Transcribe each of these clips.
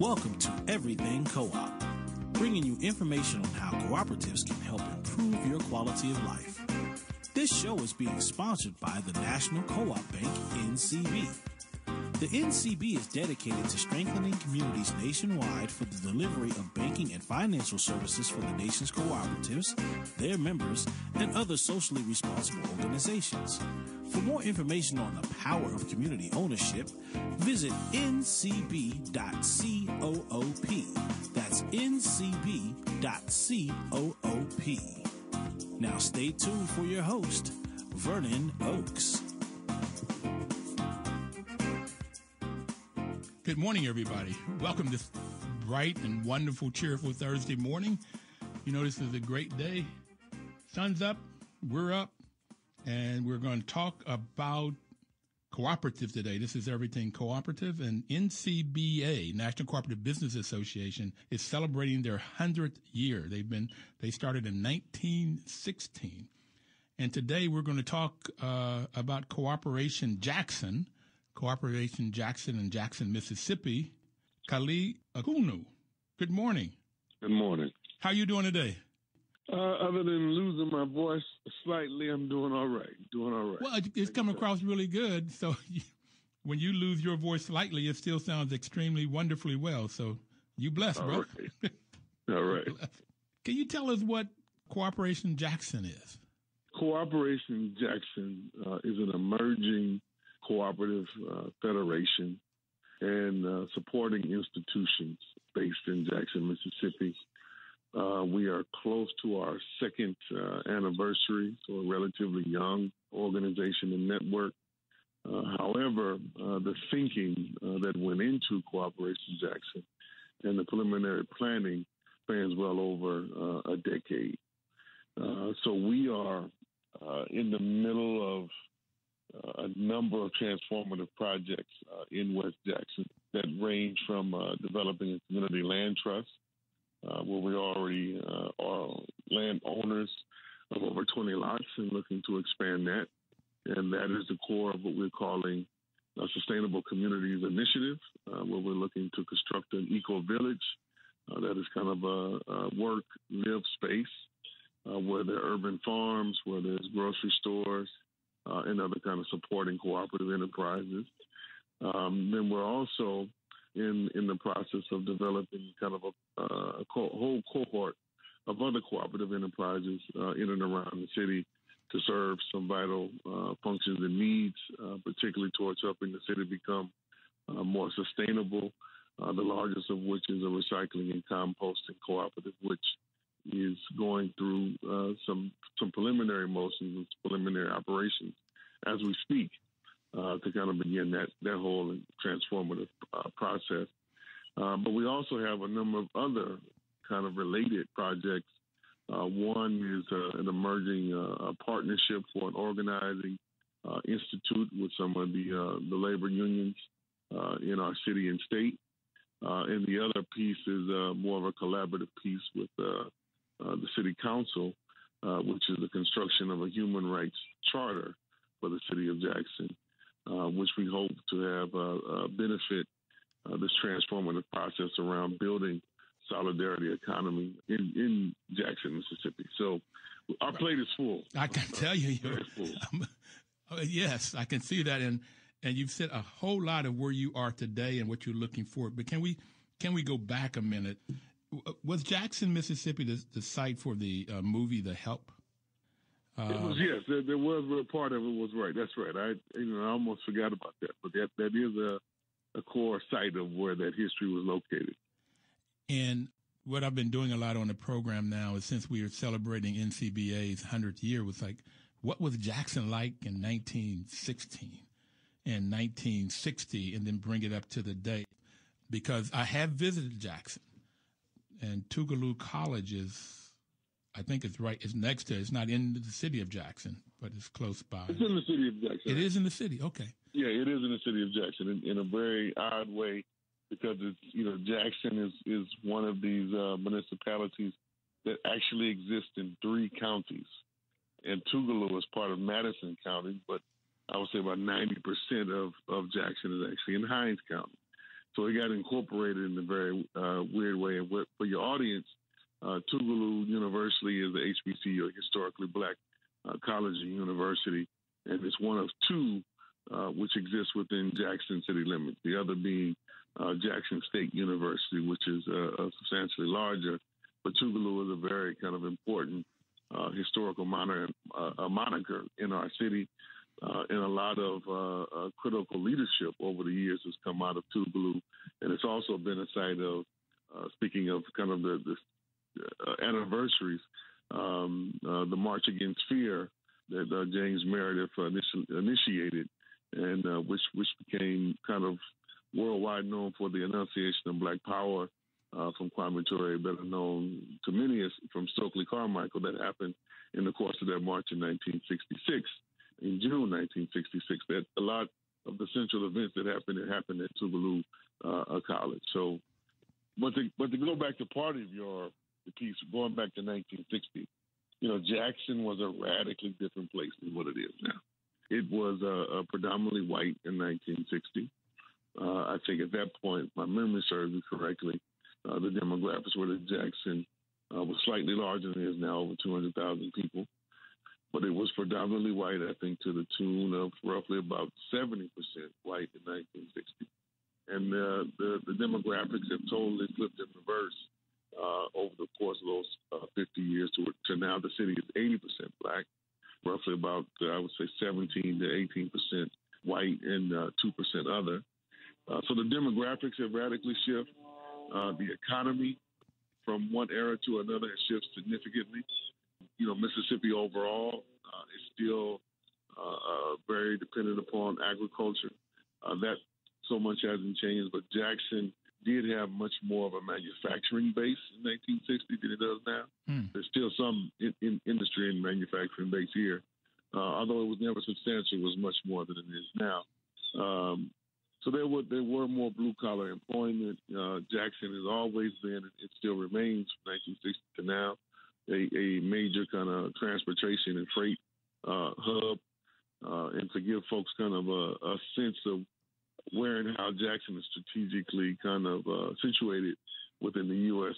Welcome to Everything Co-op, bringing you information on how cooperatives can help improve your quality of life. This show is being sponsored by the National Co-op Bank, NCB. The NCB is dedicated to strengthening communities nationwide for the delivery of banking and financial services for the nation's cooperatives, their members, and other socially responsible organizations. For more information on the power of community ownership, visit ncb.coop. That's ncb.coop. Now stay tuned for your host, Vernon Oakes. Good morning, everybody. Welcome to this bright and wonderful, cheerful Thursday morning. You know, this is a great day. Sun's up, we're up, and we're going to talk about cooperative today. This is Everything Cooperative, and NCBA, National Cooperative Business Association, is celebrating their 100th year. They started in 1916. And today we're going to talk about Cooperation Jackson in Jackson, Mississippi. Kali Akuno. Good morning. Good morning. How you doing today? Other than losing my voice slightly, I'm doing all right. Well, it's come across really good. So when you lose your voice slightly, it still sounds extremely wonderfully well. So you blessed, bro. Right. All right. Can you tell us what Cooperation Jackson is? Cooperation Jackson is an emerging cooperative federation and supporting institutions based in Jackson, Mississippi. We are close to our second anniversary, so a relatively young organization and network. However, the thinking that went into Cooperation Jackson and the preliminary planning spans well over a decade. So we are in the middle of a number of transformative projects in West Jackson that range from developing a community land trust, where we already are landowners of over 20 lots and looking to expand that. And that is the core of what we're calling a Sustainable Communities Initiative, where we're looking to construct an eco-village that is kind of a work, live space, where there are urban farms, where there's grocery stores, and other kind of supporting cooperative enterprises. Then we're also in the process of developing kind of a whole cohort of other cooperative enterprises in and around the city to serve some vital functions and needs, particularly towards helping the city become more sustainable, the largest of which is a recycling and composting cooperative, which is going through some preliminary motions and preliminary operations as we speak to kind of begin that whole transformative process. But we also have a number of other kind of related projects. One is an emerging partnership for an organizing institute with some of the labor unions in our city and state. And the other piece is more of a collaborative piece with the city council, which is the construction of a human rights charter for the city of Jackson, which we hope to have benefit this transformative process around building solidarity economy in Jackson, Mississippi. So our plate is full. I can tell you. Yes, I can see that. And you've said a whole lot of where you are today and what you're looking for. But can we go back a minute? Was Jackson, Mississippi, the site for the movie The Help? It was, yes. There was a part of it was right. That's right. I almost forgot about that. But that is a core site of where that history was located. And what I've been doing a lot on the program now is, since we are celebrating NCBA's 100th year, was like, what was Jackson like in 1916 and 1960, and then bring it up to the date? Because I have visited Jackson. And Tougaloo College is, I think it's right, it's next to, it's not in the city of Jackson, but it's close by. It's in the city of Jackson. It is in the city, okay. Yeah, it is in the city of Jackson in a very odd way, because it's, Jackson is one of these municipalities that actually exist in 3 counties. And Tougaloo is part of Madison County, but I would say about 90% of Jackson is actually in Hinds County. So it got incorporated in a very weird way. And for your audience, Tougaloo University is a HBCU, a historically black college and university, and it's one of two which exists within Jackson city limits. The other being Jackson State University, which is substantially larger. But Tougaloo is a very kind of important historical moniker in our city, and a lot of critical leadership over the years has come out of Tougaloo, and it's also been a site of, speaking of kind of the anniversaries, the March Against Fear that James Meredith initiated, and which became kind of worldwide known for the enunciation of Black Power from Kwame Ture, better known to many as from Stokely Carmichael, that happened in the course of that march in 1966, in June 1966. That a lot of the central events that happened at Tougaloo College. So, but to go back to part of the piece, going back to 1960, Jackson was a radically different place than what it is now. It was predominantly white in 1960. I think at that point, my memory serves me correctly, the demographics were that Jackson was slightly larger than it is now, over 200,000 people. But it was predominantly white, I think, to the tune of roughly about 70% white in 1960. And the demographics have totally flipped in reverse over the course of those 50 years to now the city is 80% black, roughly about, I would say, 17 to 18% white and 2% other. So the demographics have radically shifted. The economy from one era to another has shifted significantly. Mississippi overall is still very dependent upon agriculture. That so much hasn't changed, but Jackson did have much more of a manufacturing base in 1960 than it does now. There's still some industry and manufacturing base here, although it was never substantial. It was much more than it is now. So there were more blue collar employment. Jackson has always been, and it still remains from 1960 to now, a major kind of transportation and freight hub. And to give folks kind of a sense of where and how Jackson is strategically kind of situated within the U.S.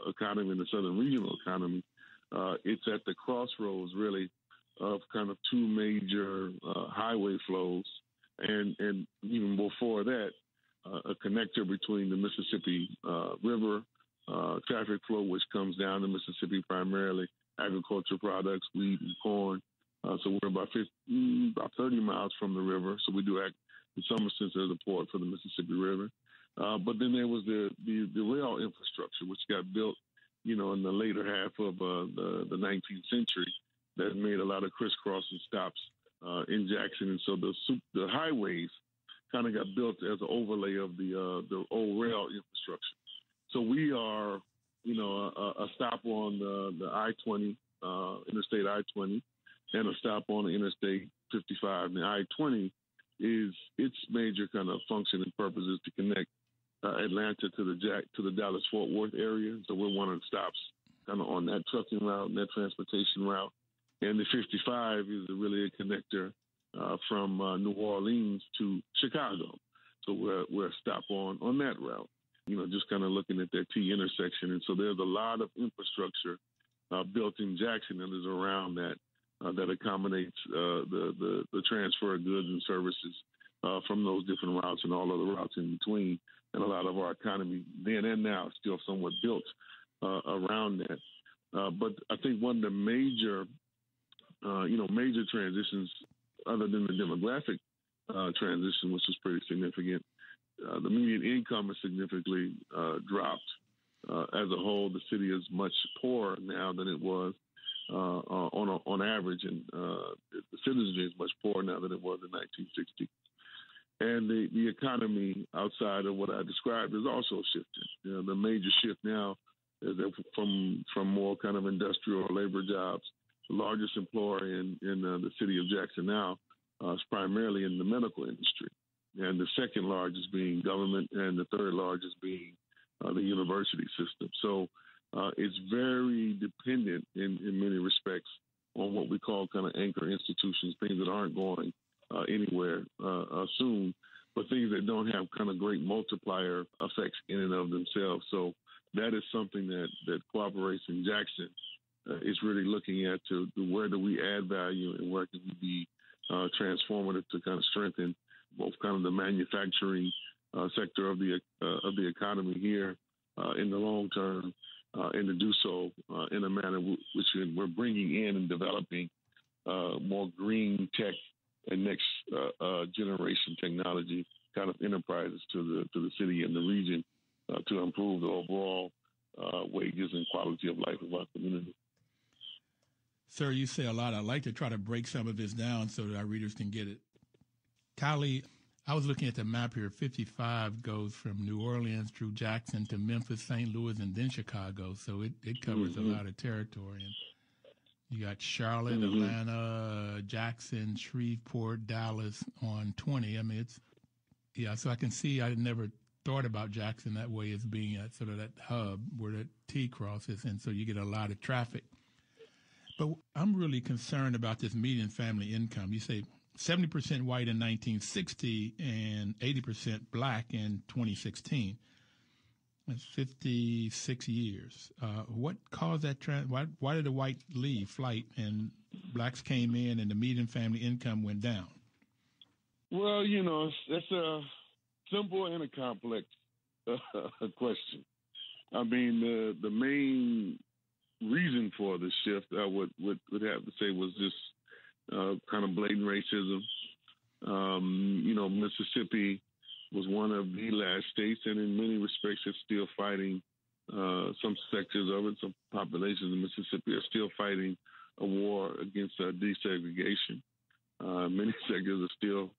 Economy and the Southern regional economy, it's at the crossroads, really, of kind of two major highway flows. And even before that, a connector between the Mississippi River traffic flow, which comes down the Mississippi primarily, agricultural products, wheat and corn. So we're about 30 miles from the river. So we do act in some sense as a port for the Mississippi River. But then there was the rail infrastructure, which got built, in the later half of the 19th century, that made a lot of crisscrossing stops in Jackson. And so the highways kind of got built as an overlay of the old rail infrastructure. So we are, a stop on the I-20, Interstate I-20, and a stop on the Interstate 55. And the I-20 is its major kind of function and purpose is to connect Atlanta to the Dallas-Fort Worth area. So we're one of the stops kind of on that trucking route and that transportation route. And the 55 is really a connector from New Orleans to Chicago. So we're a stop on that route, just kind of looking at that T intersection. And so there's a lot of infrastructure built in Jackson that is around that accommodates the transfer of goods and services from those different routes and all other routes in between. And a lot of our economy then and now is still somewhat built around that. But I think one of the major transitions, other than the demographic transition, which was pretty significant, the median income has significantly dropped. As a whole, the city is much poorer now than it was on average, and the citizenry is much poorer now than it was in 1960. And the economy outside of what I described is also shifting. The major shift now is that from more kind of industrial or labor jobs. The largest employer in the city of Jackson now is primarily in the medical industry, and the second largest being government, and the third largest being the university system. So it's very dependent in many respects on what we call kind of anchor institutions, things that aren't going anywhere soon. but things that don't have kind of great multiplier effects in and of themselves. So that is something that Cooperation Jackson is really looking at to where do we add value and where can we be transformative to kind of strengthen both kind of the manufacturing sector of the economy here in the long term, and to do so in a manner which we're bringing in and developing more green tech and next generation technology kind of enterprises to the city and the region to improve the overall wages and quality of life of our community. Sir, you say a lot. I'd like to try to break some of this down so that our readers can get it. Kali, I was looking at the map here. 55 goes from New Orleans through Jackson to Memphis, St. Louis, and then Chicago. So it covers a lot of territory. And you got Charlotte, Atlanta, Jackson, Shreveport, Dallas on 20. I mean, so I can see I never thought about Jackson that way as being sort of that hub where the T crosses. And so you get a lot of traffic. But I'm really concerned about this median family income. You say 70% white in 1960 and 80% black in 2016. That's 56 years. What caused that trend? Why did the white leave flight and blacks came in and the median family income went down? Well, that's a simple and a complex question. I mean, the main reason for the shift, I would have to say, was just kind of blatant racism. Mississippi was one of the last states, and in many respects, it's still fighting. Some sectors of it, some populations in Mississippi are still fighting a war against desegregation. Many sectors are still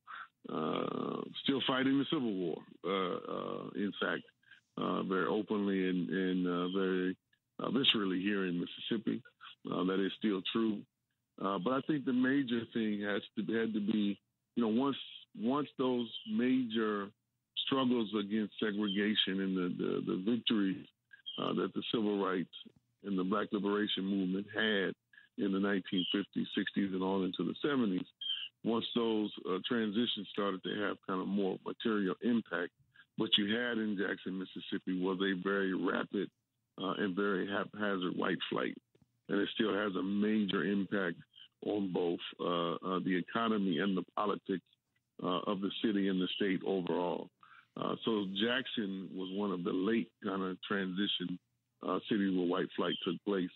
fighting the Civil War. In fact, very openly and very viscerally here in Mississippi. That is still true. But I think the major thing had to be, once those major struggles against segregation and the victories that the civil rights and the Black liberation movement had in the 1950s, 60s, and on into the 70s, once those transitions started to have kind of more material impact, what you had in Jackson, Mississippi was a very rapid and very haphazard white flight. And it still has a major impact on both the economy and the politics of the city and the state overall. So Jackson was one of the late kind of transition cities where white flight took place.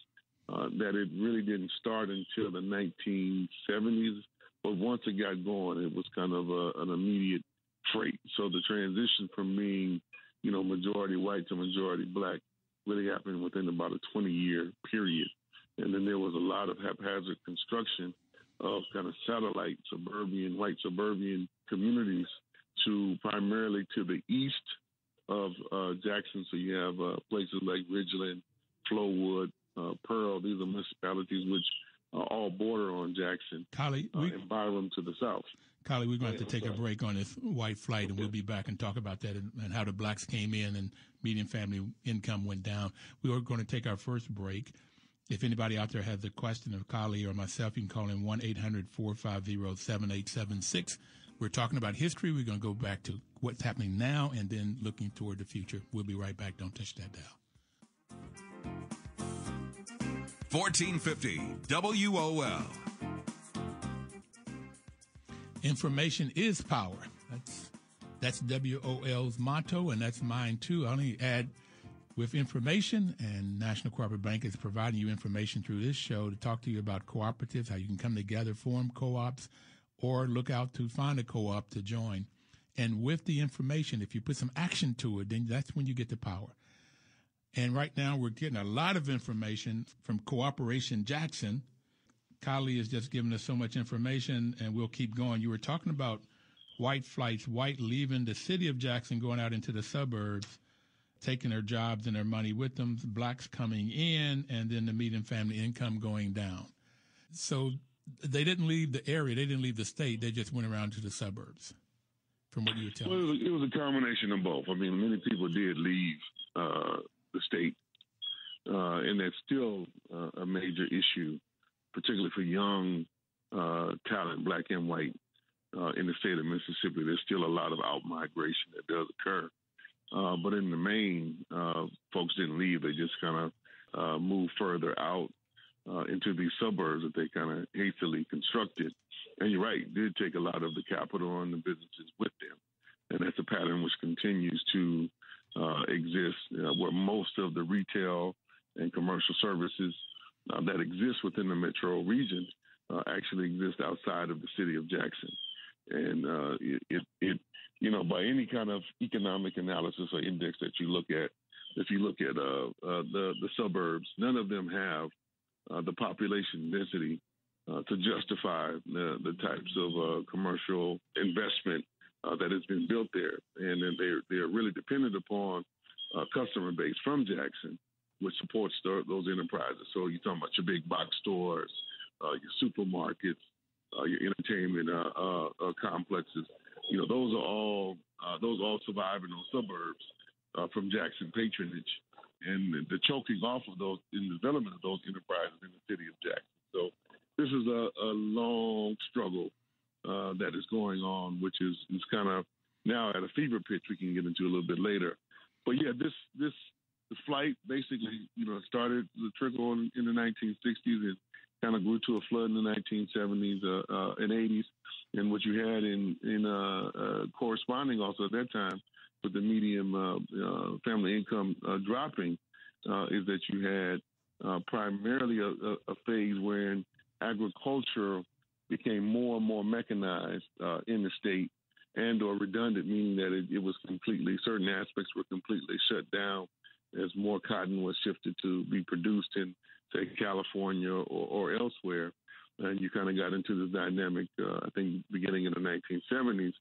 That it really didn't start until the 1970s, but once it got going, it was kind of an immediate freight. So the transition from being, majority white to majority black really happened within about a 20-year period. And then there was a lot of haphazard construction of kind of satellite white suburban communities primarily to the east of Jackson. So you have places like Ridgeland, Flowood, Pearl. These are municipalities which all border on Jackson, and Byram to the south. Kali, we're going to have to take a break on this white flight, and we'll be back and talk about that and how the blacks came in and median family income went down. We are going to take our first break. If anybody out there has a question of Kali or myself, you can call in 1-800-450-7876. We're talking about history. We're going to go back to what's happening now and then looking toward the future. We'll be right back. Don't touch that dial. 1450 WOL. Information is power. That's WOL's motto, and that's mine too. I only add with information, and National Cooperative Bank is providing you information through this show to talk to you about cooperatives, how you can come together, form co-ops, or look out to find a co-op to join. And with the information, if you put some action to it, then that's when you get the power. And right now we're getting a lot of information from Cooperation Jackson. Kali has just given us so much information, and we'll keep going. You were talking about white flights, white leaving the city of Jackson, going out into the suburbs, taking their jobs and their money with them, blacks coming in, and then the median family income going down. So they didn't leave the area. They didn't leave the state. They just went around to the suburbs, from what you were telling me. It was a combination of both. I mean, many people did leave the state, and that's still a major issue, particularly for young talent, black and white, in the state of Mississippi. There's still a lot of out-migration that does occur. But in the main, folks didn't leave. They just kind of moved further out into these suburbs that they kind of hastily constructed. And you're right, it did take a lot of the capital and the businesses with them. And that's a pattern which continues to exist, where most of the retail and commercial services that exist within the metro region actually exist outside of the city of Jackson. And by any kind of economic analysis or index that you look at, if you look at the suburbs, none of them have the population density to justify the types of commercial investment that has been built there. And then they're really dependent upon a customer base from Jackson, which supports those enterprises. So you're talking about your big box stores, your supermarkets, your entertainment complexes. Those all survive in those suburbs from Jackson patronage, and the choking off of those in the development of those enterprises in the city of Jackson. So this is a long struggle that is going on, which is kind of now at a fever pitch. We can get into a little bit later, but yeah, the flight basically started the trickle in the 1960s and kind of grew to a flood in the 1970s and 80s. And what you had in corresponding also at that time with the medium family income dropping is that you had primarily a phase wherein agriculture became more and more mechanized in the state and or redundant, meaning that it was certain aspects were completely shut down as more cotton was shifted to be produced in, say, California or elsewhere. And you kind of got into this dynamic, I think, beginning in the 1970s,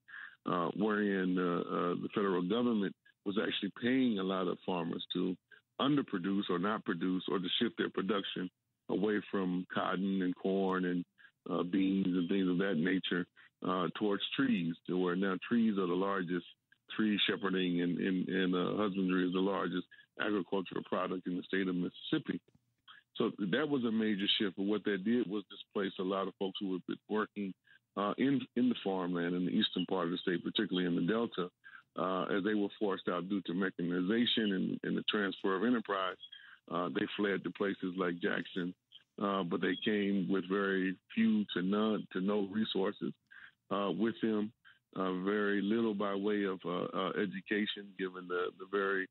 wherein the federal government was actually paying a lot of farmers to underproduce or not produce or to shift their production away from cotton and corn and beans and things of that nature towards trees, to where now trees are the largest. Tree shepherding and husbandry is the largest agricultural product in the state of Mississippi. So that was a major shift. But what that did was displace a lot of folks who had been working in the farmland in the eastern part of the state, particularly in the Delta, as they were forced out due to mechanization and the transfer of enterprise. They fled to places like Jackson, but they came with very few to no resources with them. Very little by way of education, given the very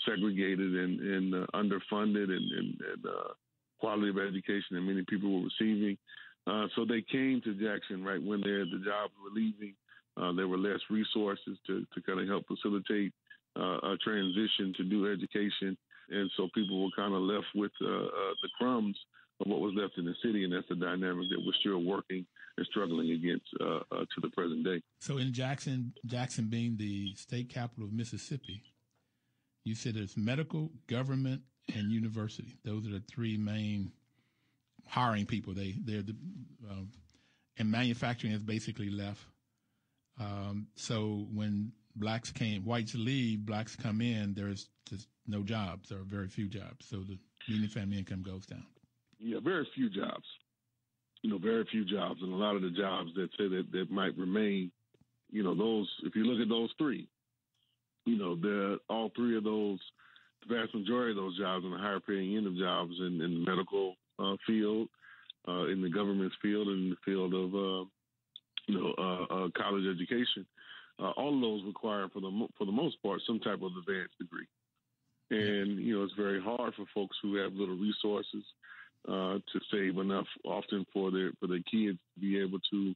segregated and underfunded and quality of education that many people were receiving. So they came to Jackson right when the jobs were leaving. There were less resources to kind of help facilitate a transition to new education. And so people were kind of left with the crumbs of what was left in the city, and that's the dynamic that we're still working and struggling against to the present day. So in Jackson being the state capital of Mississippi, you said it's medical, government, and university. Those are the three main hiring people. They're the and manufacturing has basically left. So when whites leave, blacks come in, there's just no jobs. There are very few jobs. So the median family income goes down. Yeah, very few jobs. Very few jobs, and a lot of the jobs that say that might remain, those. If you look at those three, all three of those, the vast majority of those jobs, and the higher paying end of jobs in the medical field, in the government's field, and in the field of college education, all of those require for the most part some type of advanced degree, and it's very hard for folks who have little resources to save enough often for their kids to be able to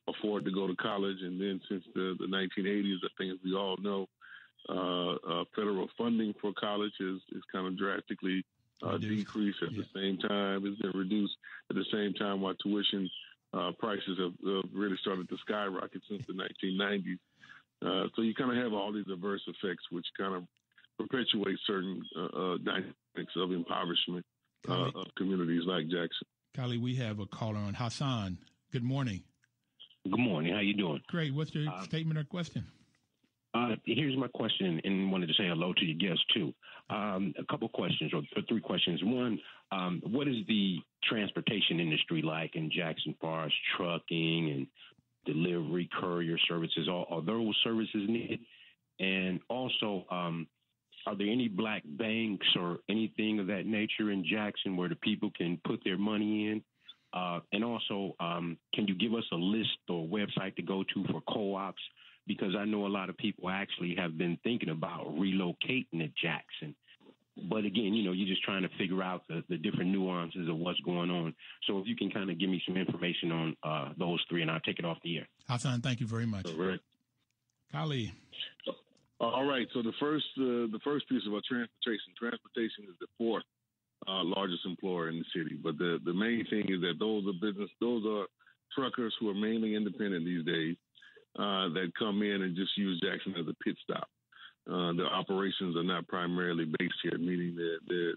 afford to go to college. And then since the 1980s, I think, as we all know, federal funding for college is kind of drastically decreased at the same time. It's been reduced at the same time while tuition prices have really started to skyrocket since the 1990s. So you kind of have all these adverse effects which kind of perpetuate certain dynamics of impoverishment of communities like Jackson. Kali, we have a caller on. Hassan, good morning. Good morning. How you doing? Great. What's your statement or question? Here's my question, and wanted to say hello to your guests, too. A couple questions, or three questions. One, what is the transportation industry like in Jackson, as far as trucking and delivery, courier services? Are those services needed? And also, are there any black banks or anything of that nature in Jackson where the people can put their money in? And also, can you give us a list or website to go to for co-ops? Because I know a lot of people actually have been thinking about relocating to Jackson. But again, you're just trying to figure out the different nuances of what's going on. So if you can kind of give me some information on those three, and I'll take it off the air. Hassan, thank you very much. All right. Kali. All right. So the first piece about transportation is the fourth largest employer in the city. But the main thing is that those are truckers who are mainly independent these days that come in and just use Jackson as a pit stop. Their operations are not primarily based here, meaning their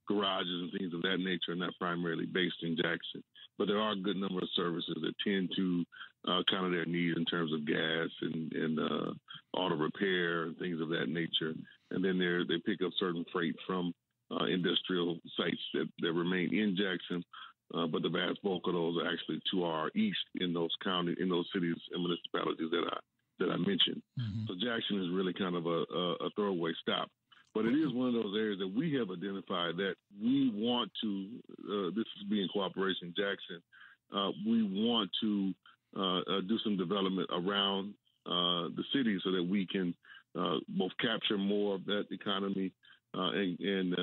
garages and things of that nature are not primarily based in Jackson. But there are a good number of services that tend to counter their needs in terms of gas and auto repair and things of that nature. And then they pick up certain freight from industrial sites that remain in Jackson. But the vast bulk of those are actually to our east in those cities and municipalities that I mentioned. Mm-hmm. So Jackson is really kind of a throwaway stop. But it is one of those areas that we have identified that we want to, this is being Cooperation Jackson, we want to do some development around the city so that we can both capture more of that economy and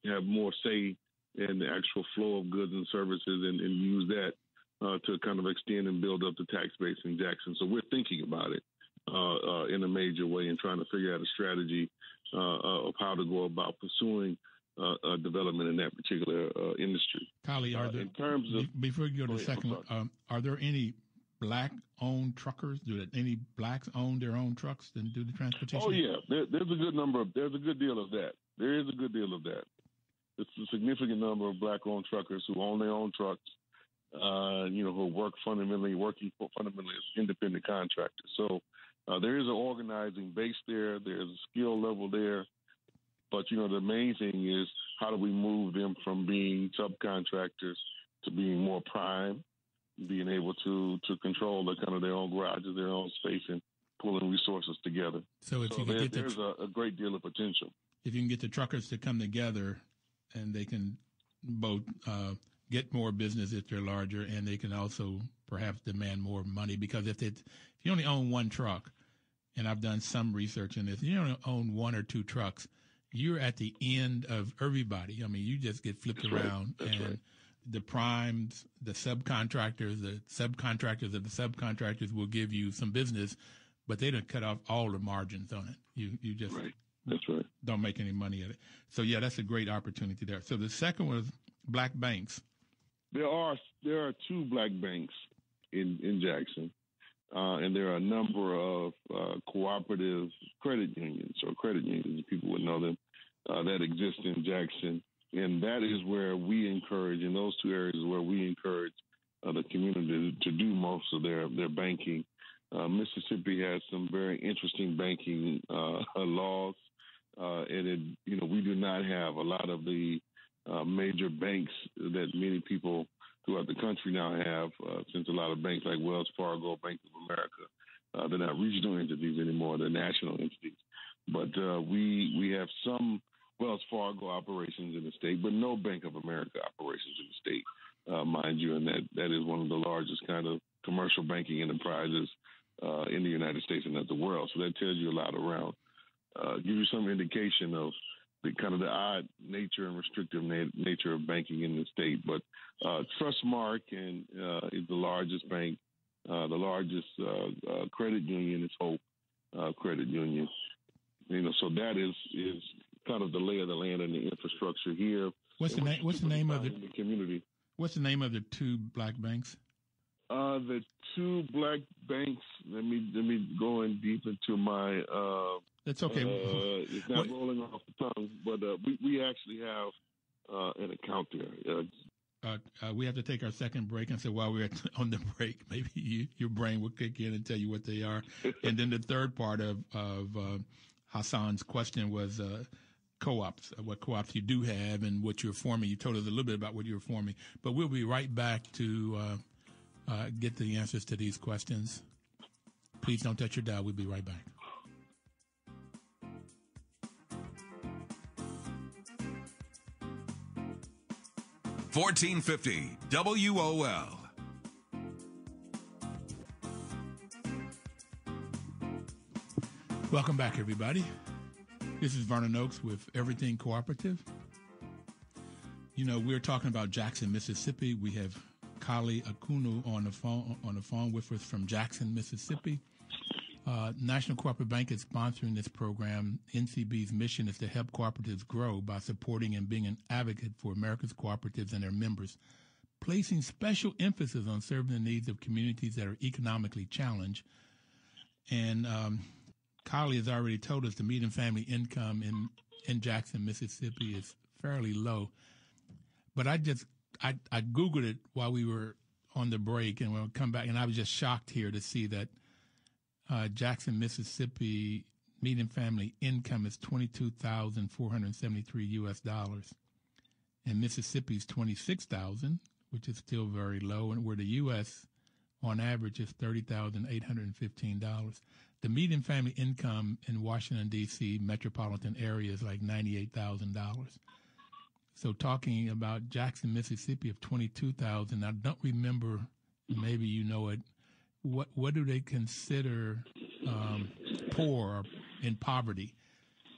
have more say in the actual flow of goods and services and use that to kind of extend and build up the tax base in Jackson. So we're thinking about it in a major way and trying to figure out a strategy of how to go about pursuing development in that particular industry. Kali, in terms of before you go to the second one, are there any black-owned truckers? Do any blacks own their own trucks and do the transportation? Oh yeah, there's a good deal of that. There is a good deal of that. It's a significant number of black-owned truckers who own their own trucks. Who work fundamentally as independent contractors. So there is an organizing base there. There's a skill level there. But, the main thing is how do we move them from being subcontractors to being more prime, being able to control their own garages, their own space, and pulling resources together. So if there's a great deal of potential. If you can get the truckers to come together and they can both get more business if they're larger, and they can also perhaps demand more money, because if you only own one truck, and I've done some research in this, you only own one or two trucks, you're at the end of everybody. I mean, you just get flipped around, and the primes, the subcontractors of the subcontractors will give you some business, but they don't cut off all the margins on it. You just don't make any money at it. So yeah, that's a great opportunity there. So the second one is black banks. There are two black banks in Jackson, and there are a number of cooperative credit unions, or credit unions, people would know them, that exist in Jackson. And that is where we encourage, in those two areas where we encourage the community to do most of their banking. Mississippi has some very interesting banking laws, and we do not have a lot of the major banks that many people throughout the country now have, since a lot of banks like Wells Fargo, Bank of America, they're not regional entities anymore, they're national entities. But we have some Wells Fargo operations in the state, but no Bank of America operations in the state, mind you, and that is one of the largest kind of commercial banking enterprises in the United States and of the world. So that tells you a lot around, give you some indication of the kind of the odd nature and restrictive nature of banking in the state. But Trustmark is the largest bank. The largest credit union is Hope Credit Union. So that is kind of the lay of the land and the infrastructure here. What's the name of the community? What's the name of the two black banks? The two black banks. Let me go in deep into my. That's okay. It's not rolling off the tongue, but we actually have an account there. we have to take our second break. And so while we're on the break, maybe your brain will kick in and tell you what they are. And then the third part of Hassan's question was co-ops, what co-ops you do have and what you're forming. You told us a little bit about what you're forming. But we'll be right back to get the answers to these questions. Please don't touch your dial. We'll be right back. $14.50 WOL. Welcome back, everybody. This is Vernon Oakes with Everything Cooperative. You know, we're talking about Jackson, Mississippi. We have Kali Akuno on the phone with us from Jackson, Mississippi. National Cooperative Bank is sponsoring this program. NCB's mission is to help cooperatives grow by supporting and being an advocate for America's cooperatives and their members, placing special emphasis on serving the needs of communities that are economically challenged. And Kali has already told us the median family income in Jackson, Mississippi is fairly low. But I Googled it while we were on the break, and we'll come back, and I was just shocked here to see that Jackson, Mississippi median family income is $22,473 US, and Mississippi's $26,000, which is still very low, and where the U.S. on average is $30,815. The median family income in Washington D.C. metropolitan area is like $98,000. So talking about Jackson, Mississippi of $22,000, I don't remember. Maybe you know it. What do they consider poor or in poverty?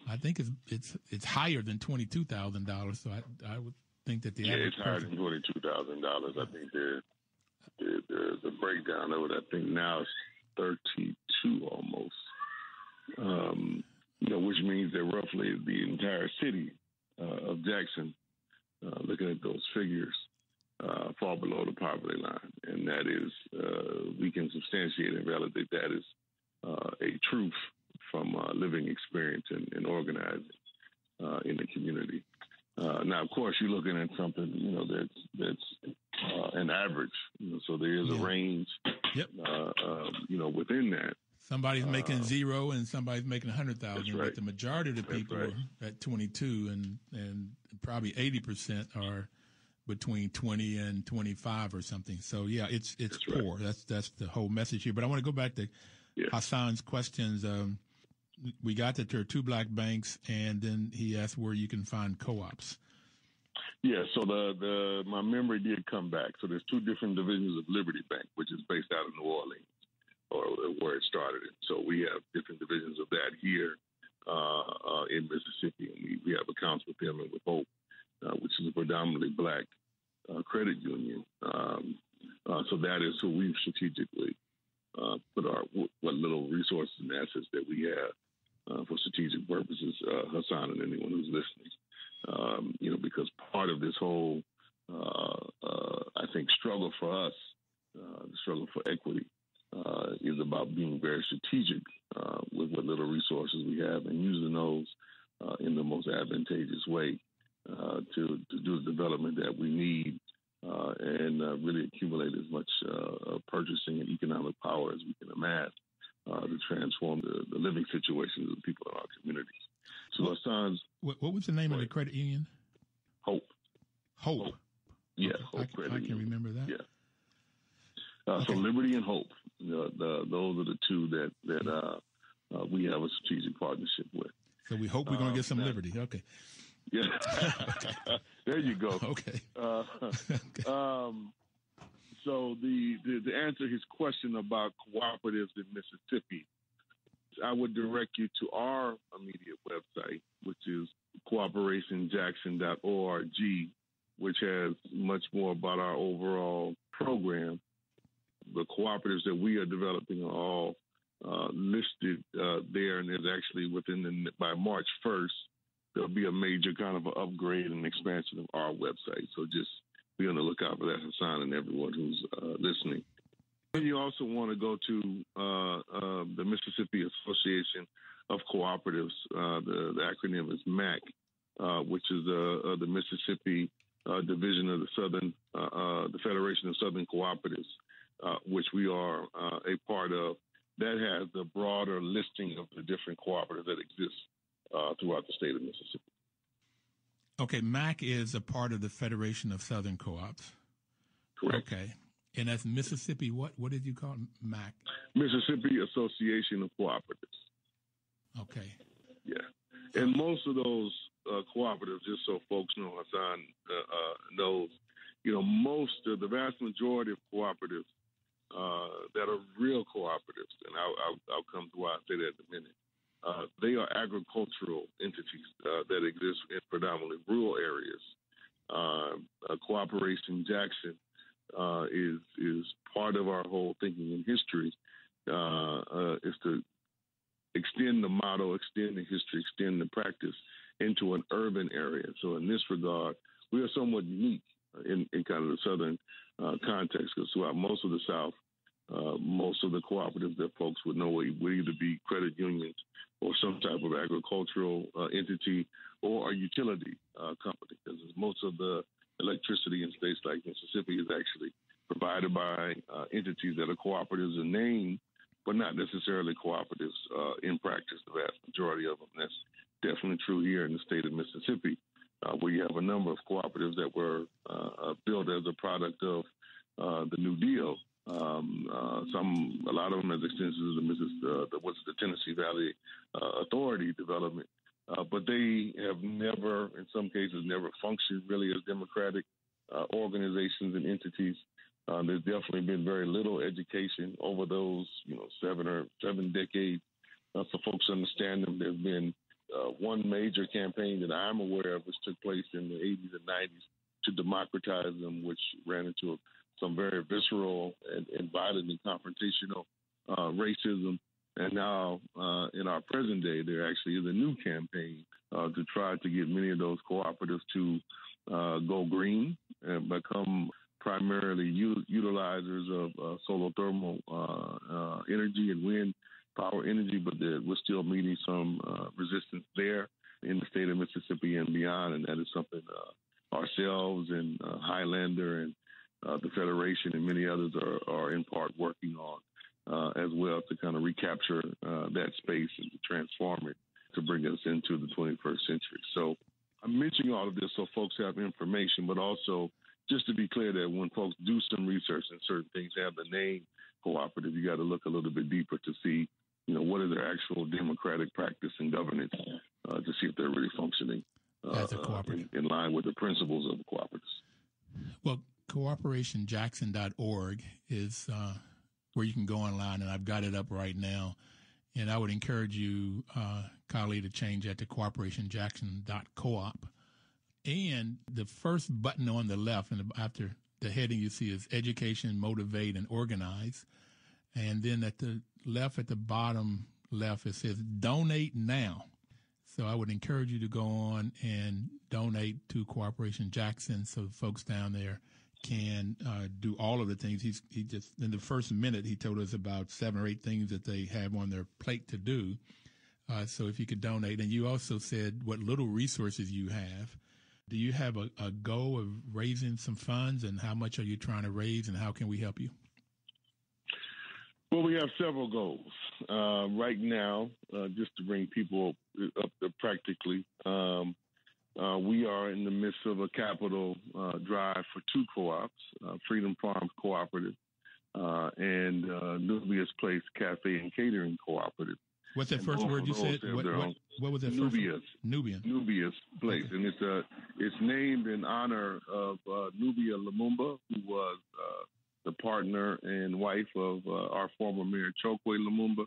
I think it's higher than $22,000. So I would think that the average it's higher than $22,000. I think there's a breakdown of it. I think now it's 32 almost. Which means that roughly the entire city of Jackson, looking at those figures, fall below the poverty line, and that is we can substantiate and validate that as a truth from living experience and organizing in the community. Now, of course, you're looking at something that's an average. So there is a range. Yep. Within that. Somebody's making zero and somebody's making 100,000, right. But the majority of the people are at 22, and probably 80% are between 20 and 25 or something. So yeah, it's poor. Right. That's the whole message here. But I want to go back to Hassan's questions. We got that there are two black banks, and then he asked where you can find co-ops. Yeah, so my memory did come back. So there's two different divisions of Liberty Bank, which is based out of New Orleans, or where it started. So we have different divisions of that here in Mississippi, and we have accounts with them and with Hope, which is a predominantly black credit union. So that is who we've strategically put what little resources and assets that we have for strategic purposes, Hassan and anyone who's listening. Because part of this whole, I think, struggle for us, the struggle for equity, is about being very strategic with what little resources we have and using those in the most advantageous way to do the development that we need and really accumulate as much purchasing and economic power as we can amass to transform the living situations of the people in our communities. So Hassan's... What was the name of the credit union? Hope. Yeah, okay. Hope Credit Union. I can remember that. Yeah. So Liberty and Hope, those are the two that we have a strategic partnership with. So we hope we're going to get some Liberty. Okay. Yeah. There you go. Okay. So to answer his question about cooperatives in Mississippi, I would direct you to our immediate website, which is cooperationjackson.org, which has much more about our overall program. The cooperatives that we are developing are all listed there, and there's actually by March 1st, there'll be a major kind of an upgrade and expansion of our website. So just be on the lookout for that, Hassan, and everyone who's listening. And you also want to go to the Mississippi Association of Cooperatives. The acronym is MAC, which is the Mississippi division of the Federation of Southern Cooperatives, which we are a part of. That has the broader listing of the different cooperatives that exist throughout the state of Mississippi. Okay, MAC is a part of the Federation of Southern Co-ops. Correct. Okay. And that's Mississippi, what did you call it? MAC? Mississippi Association of Cooperatives. Okay. Yeah. And most of those cooperatives, just so folks know, Hassan knows, the vast majority of cooperatives that are real cooperatives, and I'll come to why I say that in a minute, they are agricultural entities that exist in predominantly rural areas. Cooperation Jackson is part of our whole thinking and history, is to extend the motto, extend the history, extend the practice into an urban area. So in this regard, we are somewhat unique in kind of the southern context, because throughout most of the South, most of the cooperatives that folks would know would either be credit unions or some type of agricultural entity or a utility company, because most of the electricity in states like Mississippi is actually provided by entities that are cooperatives in name, but not necessarily cooperatives in practice, the vast majority of them. That's definitely true here in the state of Mississippi, where you have a number of cooperatives that were built as a product of the New Deal. A lot of them as extensions of the Tennessee Valley Authority development, but they have never, in some cases, never functioned really as democratic organizations and entities. There's definitely been very little education over those, 7 decades. So folks understand them. There's been one major campaign that I'm aware of, which took place in the 80s and 90s to democratize them, which ran into some very visceral and violent and confrontational racism. And now, in our present day, there actually is a new campaign to try to get many of those cooperatives to go green and become primarily utilizers of solar thermal energy and wind power energy, but we're still meeting some resistance there in the state of Mississippi and beyond, and that is something ourselves and Highlander and the Federation and many others are in part working on as well, to kind of recapture that space and to transform it to bring us into the 21st century. So I'm mentioning all of this so folks have information, but also just to be clear that when folks do some research and certain things have the name cooperative, you got to look a little bit deeper to see, what is their actual democratic practice and governance to see if they're really functioning as a cooperative in line with the principles of the cooperatives. Well, cooperationjackson.org is where you can go online, and I've got it up right now. And I would encourage you, Kylie, to change that to cooperationjackson.coop. And the first button on the left, and after the heading you see is Education, Motivate, and Organize. And then at the left, at the bottom left, it says Donate Now. So I would encourage you to go on and donate to Cooperation Jackson so folks down there can do all of the things. He just, in the first minute, he told us about 7 or 8 things that they have on their plate to do. So if you could donate. And you also said what little resources you have. Do you have a goal of raising some funds, and how much are you trying to raise, and how can we help you? Well, we have several goals. Right now, just to bring people up there practically, we are in the midst of a capital drive for 2 co-ops, Freedom Farms Cooperative and Nubius Place Cafe and Catering Cooperative. What's that first word you said? What was that first word? Nubius Place. Okay. And it's named in honor of Nubia Lumumba, who was the partner and wife of our former mayor, Chokwe Lumumba,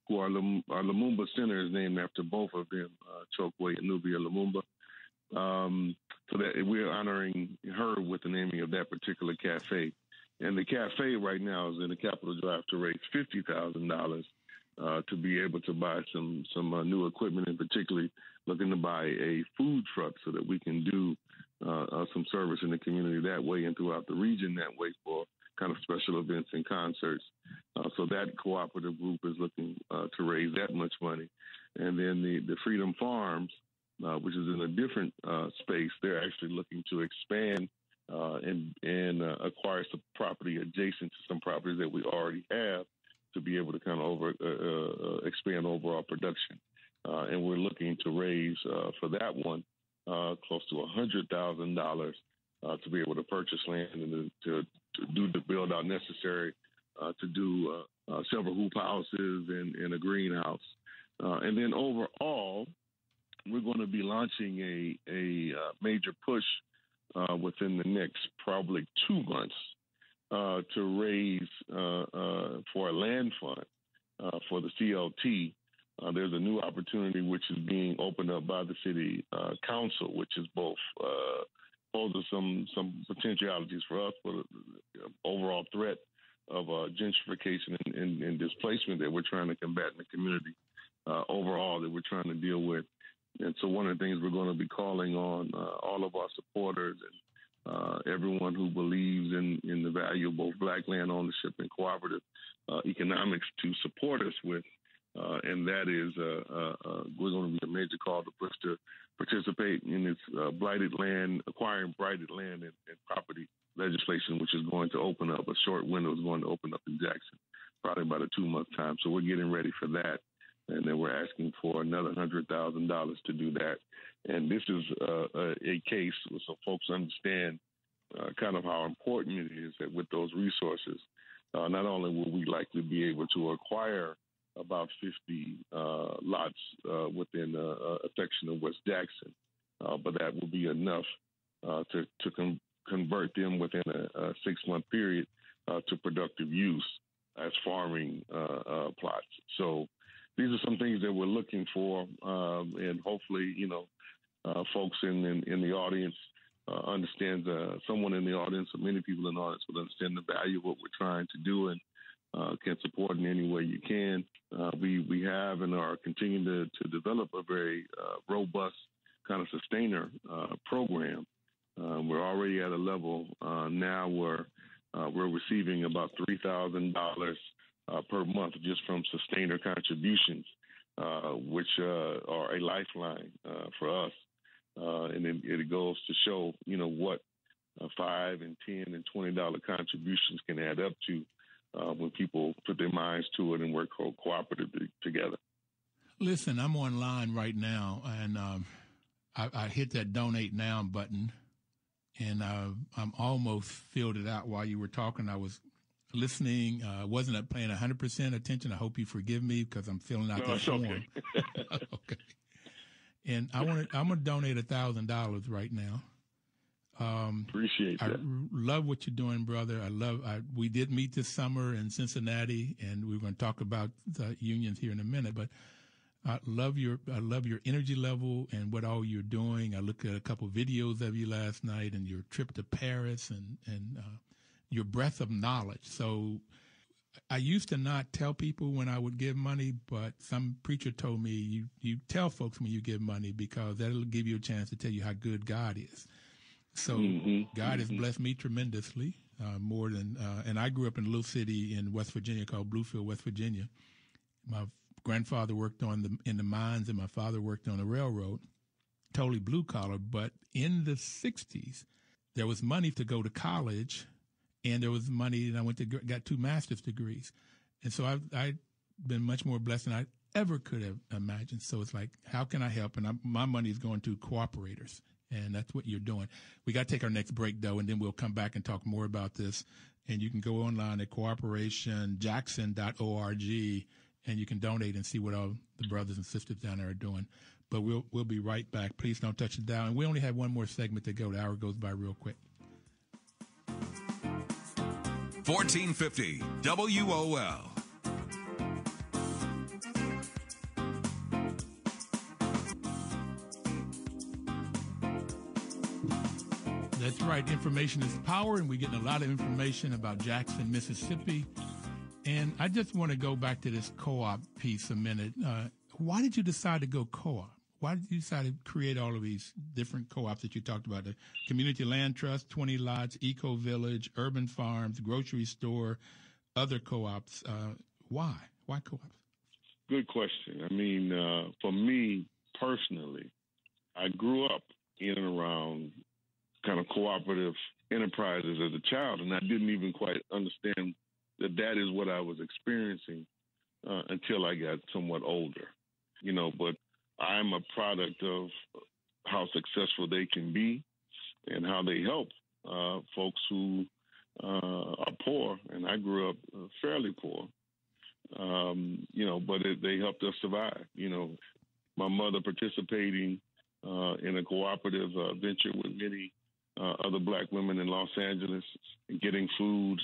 who our Lumumba Center is named after both of them, Chokwe and Nubia Lumumba. So that we're honoring her with the naming of that particular cafe. And the cafe right now is in the capital drive to raise $50,000 to be able to buy some new equipment, and particularly looking to buy a food truck so that we can do some service in the community that way and throughout the region that way for kind of special events and concerts. So that cooperative group is looking to raise that much money. And then the Freedom Farms which is in a different space. They're actually looking to expand and acquire some property adjacent to some properties that we already have to be able to kind of expand overall production. And we're looking to raise for that one close to $100,000 to be able to purchase land and to do the build out necessary to do several hoop houses and a greenhouse. And then overall, we're going to be launching a major push within the next probably 2 months to raise for a land fund for the CLT. There's a new opportunity which is being opened up by the city council, which is both poses some potentialities for us for the overall threat of gentrification and displacement that we're trying to combat in the community overall that we're trying to deal with. And so one of the things we're going to be calling on all of our supporters and everyone who believes in the value of both Black land ownership and cooperative economics to support us with. And that is we're going to be a major call to push to participate in this acquiring blighted land and property legislation, which is going to open up a short window, is going to open up in Jackson, probably about a 2-month time. So we're getting ready for that. And then we're asking for another $100,000 to do that. And this is a case so folks understand kind of how important it is that with those resources, not only will we likely be able to acquire about 50 lots within a section of West Jackson, but that will be enough to convert them within a 6-month period to productive use as farming plots. So these are some things that we're looking for, and hopefully, folks in the audience understand. Someone in the audience, or many people in the audience, will understand the value of what we're trying to do and can support in any way you can. We have and are continuing to develop a very robust kind of sustainer program. We're already at a level now where we're receiving about $3,000 per month just from sustainer contributions, which are a lifeline for us. And it goes to show, what $5 and $10 and $20 contributions can add up to when people put their minds to it and work cooperatively together. Listen, I'm online right now, and I hit that donate now button, and I'm almost filled it out while you were talking. I was listening, wasn't paying 100% attention. I hope you forgive me because I'm filling out this form. Okay. Okay. And I'm gonna donate $1,000 right now. Appreciate that. I love what you're doing, brother. We did meet this summer in Cincinnati, and we're going to talk about the unions here in a minute. But I love your energy level and what all you're doing. I looked at a couple of videos of you last night, and your trip to Paris, and your breadth of knowledge. So I used to not tell people when I would give money, but some preacher told me you tell folks when you give money because that'll give you a chance to tell you how good God is. So God has blessed me tremendously, more than, and I grew up in a little city in West Virginia called Bluefield, West Virginia. My grandfather worked in the mines, and my father worked on the railroad, totally blue collar. But in the 60s, there was money to go to college, and there was money, and I got 2 master's degrees. And so I've been much more blessed than I ever could have imagined. So it's like, how can I help? And my money is going to cooperators. And that's what you're doing. We got to take our next break, though, and then we'll come back and talk more about this. And you can go online at cooperationjackson.org, and you can donate and see what all the brothers and sisters down there are doing. But we'll be right back. Please don't touch it down. And we only have one more segment to go. The hour goes by real quick. 1450 WOL. That's right. Information is power, and we're getting a lot of information about Jackson, Mississippi. And I just want to go back to this co-op piece a minute. Why did you decide to go co-op? Why did you decide to create all of these different co-ops that you talked about? The Community Land Trust, 20 lots, Eco Village, Urban Farms, Grocery Store, other co-ops. Why? Why co-ops? Good question. I mean, for me personally, I grew up in and around kind of cooperative enterprises as a child, and I didn't even quite understand that is what I was experiencing until I got somewhat older. But I'm a product of how successful they can be and how they help folks who are poor. And I grew up fairly poor, but they helped us survive. My mother participating in a cooperative venture with many other Black women in Los Angeles, getting food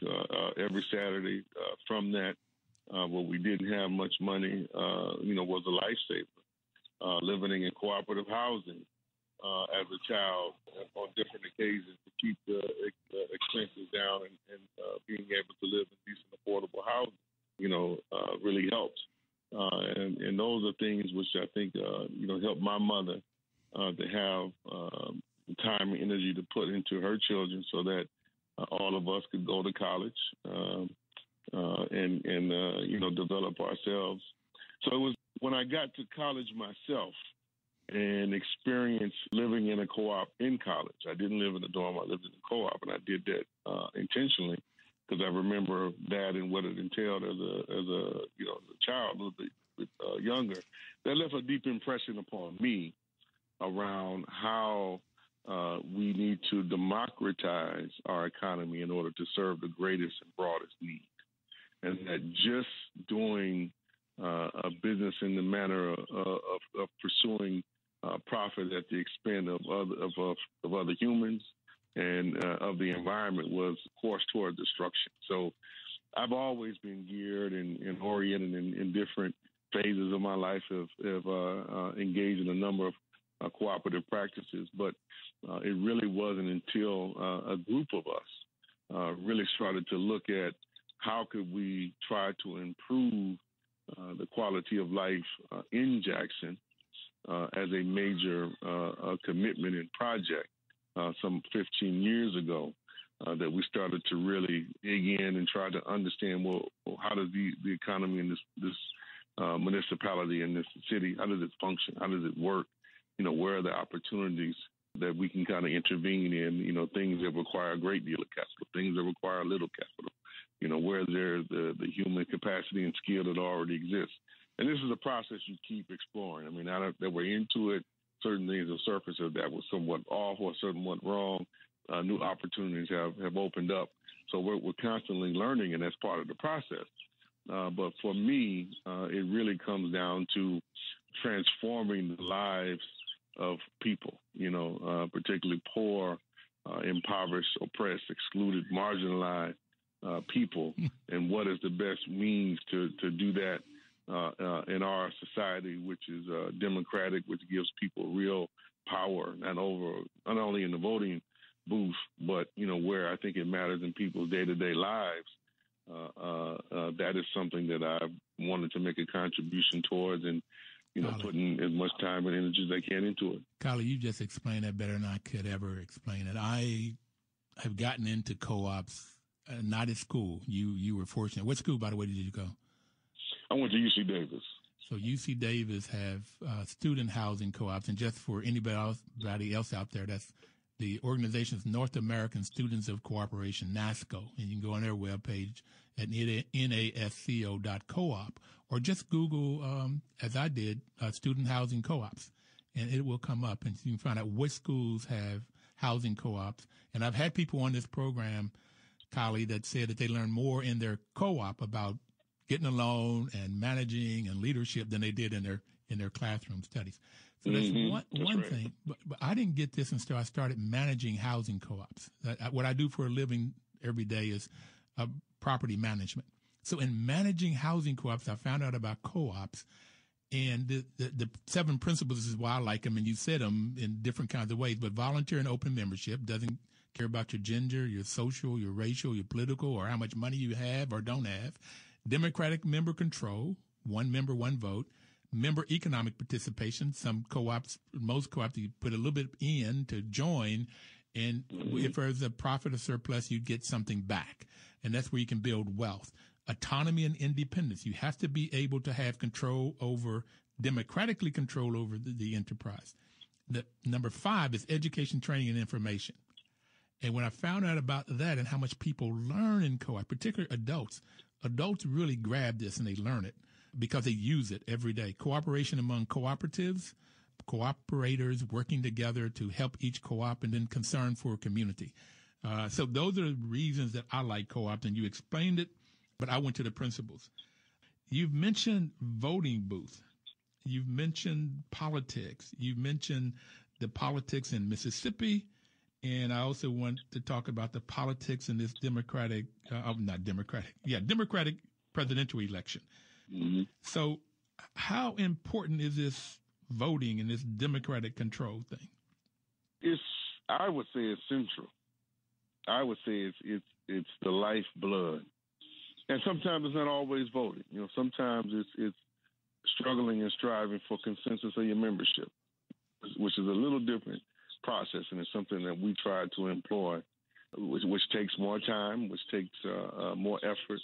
every Saturday from that. Where we didn't have much money, was a lifesaver. Living in cooperative housing as a child on different occasions to keep the expenses down and being able to live in decent, affordable housing, really helped. And those are things which I think, helped my mother to have time and energy to put into her children so that all of us could go to college and develop ourselves. So it was when I got to college myself and experienced living in a co-op in college. I didn't live in a dorm. I lived in a co-op, and I did that intentionally because I remember that and what it entailed as a child, a little bit younger. That left a deep impression upon me around how we need to democratize our economy in order to serve the greatest and broadest need. And that just doing a business in the manner of pursuing profit at the expense of other humans and of the environment was a course toward destruction. So I've always been geared and oriented in different phases of my life, have engaged in a number of cooperative practices, but it really wasn't until a group of us really started to look at how could we try to improve the quality of life in Jackson as a major commitment and project some 15 years ago that we started to really dig in and try to understand, well, how does the economy in this municipality in this city, how does it function? How does it work? Where are the opportunities that we can kind of intervene in, things that require a great deal of capital, things that require little capital, where there's the human capacity and skill that already exists. And this is a process you keep exploring. I mean, now that we're into it, certain things have surfaced that was somewhat off or somewhat wrong. New opportunities have opened up. So we're constantly learning, and that's part of the process. But for me, it really comes down to transforming the lives of people, particularly poor, impoverished, oppressed, excluded, marginalized people, and what is the best means to do that in our society, which is democratic, which gives people real power, not only in the voting booth, but where I think it matters in people's day-to-day lives. That is something that I've wanted to make a contribution towards, and putting as much time and energy as I can into it. Kylie, you just explained that better than I could ever explain it. I have gotten into co-ops, not at school. You were fortunate. What school, by the way, did you go? I went to UC Davis. So UC Davis have student housing co-ops, and just for anybody else out there, that's the organization's North American Students of Cooperation, NASCO, and you can go on their webpage at nasco.coop, or just Google, as I did, student housing co-ops, and it will come up, and you can find out which schools have housing co-ops. And I've had people on this program, Kylie, that said that they learned more in their co-op about getting a loan and managing and leadership than they did in their classroom studies. So that's one thing. But I didn't get this until I started managing housing co-ops. What I do for a living every day is property management. So in managing housing co-ops, I found out about co-ops, and the 7 principles is why I like them, and you said them in different kinds of ways. But volunteer and open membership, doesn't care about your gender, your social, your racial, your political, or how much money you have or don't have. Democratic member control, 1 member, 1 vote. Member economic participation. Some co-ops, most co-ops, you put a little bit in to join, and if there's a profit or surplus, you get something back. And that's where you can build wealth. Autonomy and independence. You have to be able to have democratically control over the enterprise. the number 5 is education, training, and information. And when I found out about that and how much people learn in co-op, particularly adults really grab this and they learn it because they use it every day. Cooperation among cooperatives, cooperators working together to help each co-op, and then concern for a community. So those are the reasons that I like co-ops, and you explained it, but I went to the principles. You've mentioned voting booth. You've mentioned politics. You've mentioned the politics in Mississippi. And I also want to talk about the politics in this Democratic presidential election. Mm-hmm. So how important is this voting and this Democratic control thing? I would say it's central. I would say it's the lifeblood. And sometimes it's not always voting. Sometimes it's struggling and striving for consensus of your membership, which is a little different process, and it's something that we try to employ, which takes more time, which takes more effort.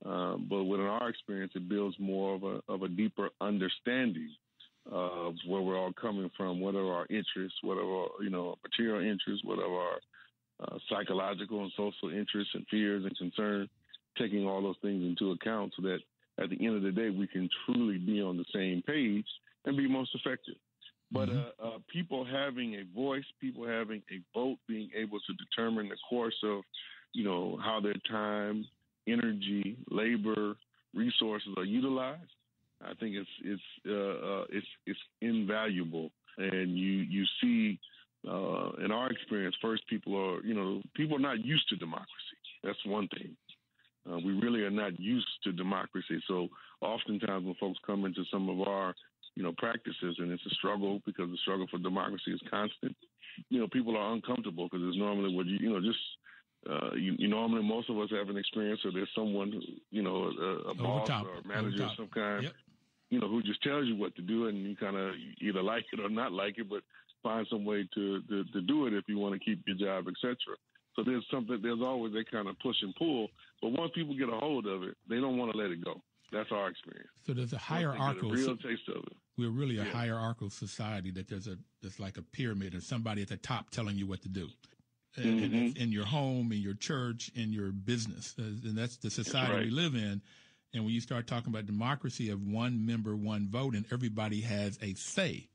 But within our experience, it builds more of a deeper understanding of where we're all coming from, what are our interests, what are our material interests, what are our psychological and social interests and fears and concerns, taking all those things into account so that at the end of the day, we can truly be on the same page and be most effective. But people having a voice, people having a vote, being able to determine the course of, how their time, energy, labor, resources are utilized, I think it's invaluable. And you see, in our experience, first people are not used to democracy. That's one thing. We really are not used to democracy. So oftentimes when folks come into some of our practices, and it's a struggle because the struggle for democracy is constant. People are uncomfortable because it's normally what normally most of us have an experience, or there's someone a boss or a manager of some kind, yep, who just tells you what to do, and you kind of either like it or not like it, but find some way to do it if you want to keep your job, etc. So there's always that kind of push and pull. But once people get a hold of it, they don't want to let it go. That's our experience. So there's a hierarchical, real taste of it. We're really a hierarchical society, that there's like a pyramid, or somebody at the top telling you what to do. And in your home, in your church, in your business. And that's the society we live in. And when you start talking about democracy of one member, one vote, and everybody has a say,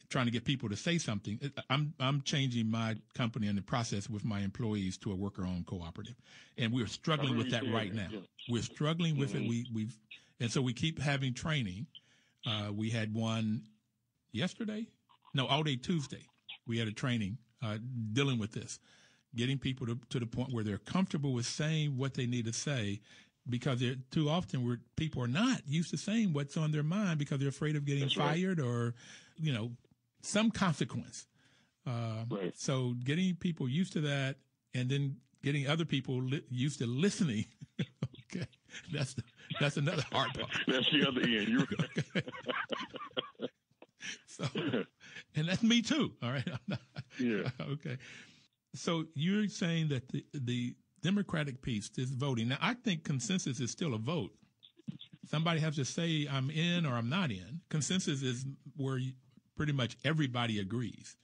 trying to get people to say something. I'm changing my company in the process with my employees to a worker-owned cooperative, and we're struggling with that right now. Yeah. We're struggling with it. And so we keep having training. We had one all day Tuesday. We had a training dealing with this, getting people to the point where they're comfortable with saying what they need to say, because too often people are not used to saying what's on their mind because they're afraid of getting fired or, some consequence. So getting people used to that, and then getting other people used to listening. Okay. That's another hard part. That's the other end. You're right. So, and that's me too. All right. Yeah. Okay. So you're saying that the Democratic piece, this voting. Now, I think consensus is still a vote. Somebody has to say I'm in or I'm not in. Consensus is where pretty much everybody agrees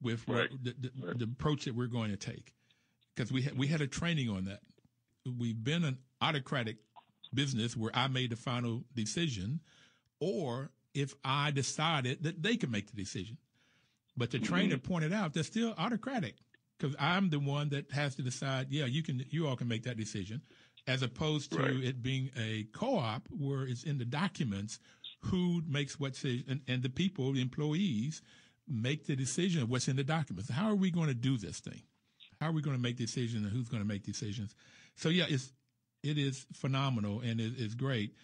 with the approach that we're going to take. Because we had a training on that. We've been an autocratic business where I made the final decision, or if I decided that they could make the decision. But the trainer pointed out they're still autocratic, because I'm the one that has to decide, you all can make that decision, as opposed to it being a co-op where it's in the documents who makes what decision, and the people, the employees, make the decision of what's in the documents. How are we going to do this thing? How are we going to make decisions, and who's going to make decisions? So, it is phenomenal, and it is great.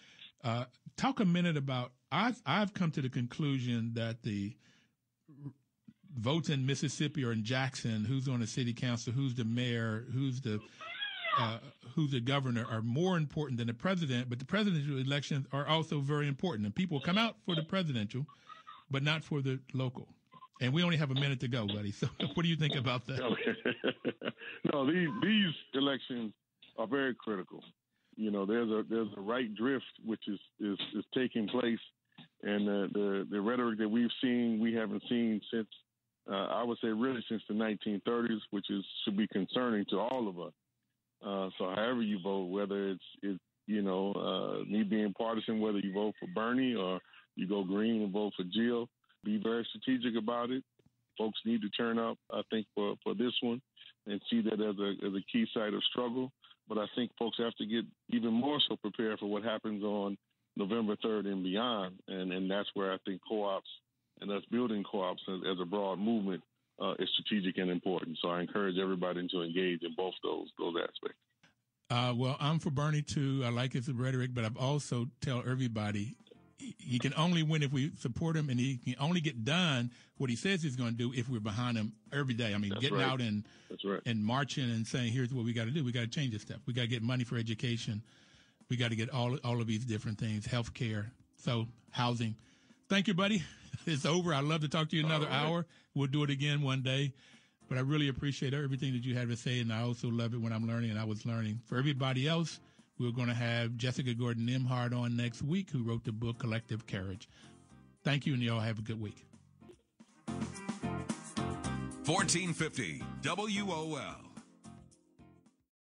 Talk a minute about, I've come to the conclusion that the votes in Mississippi or in Jackson, who's on the city council, who's the mayor, who's the governor, are more important than the president. But the presidential elections are also very important, and people come out for the presidential, but not for the local. And we only have a minute to go, buddy. So what do you think about that? No, these elections are very critical. There's a right drift which is taking place And the rhetoric that we haven't seen since, I would say really since the 1930s, which should be concerning to all of us. So however you vote, whether it's me being partisan, whether you vote for Bernie or you go green and vote for Jill, be very strategic about it. Folks need to turn up, I think, for this one and see that as a key site of struggle. But I think folks have to get even more so prepared for what happens on November 3rd and beyond. And that's where I think co-ops and us building co-ops as a broad movement is strategic and important. So I encourage everybody to engage in both those aspects. Well, I'm for Bernie, too. I like his rhetoric, but I've also tell everybody he can only win if we support him, and he can only get done what he says he's going to do if we're behind him every day. I mean, That's getting right. out and marching and saying, here's what we got to do. We got to change this stuff. We got to get money for education. We got to get all of these different things, health care, so housing. Thank you, buddy. It's over. I'd love to talk to you another hour. We'll do it again one day. But I really appreciate everything that you had to say, and I also love it when I'm learning, and I was learning. For everybody else, we're going to have Jessica Gordon-Nimhard on next week, who wrote the book Collective Courage. Thank you, and y'all have a good week. 1450 WOL.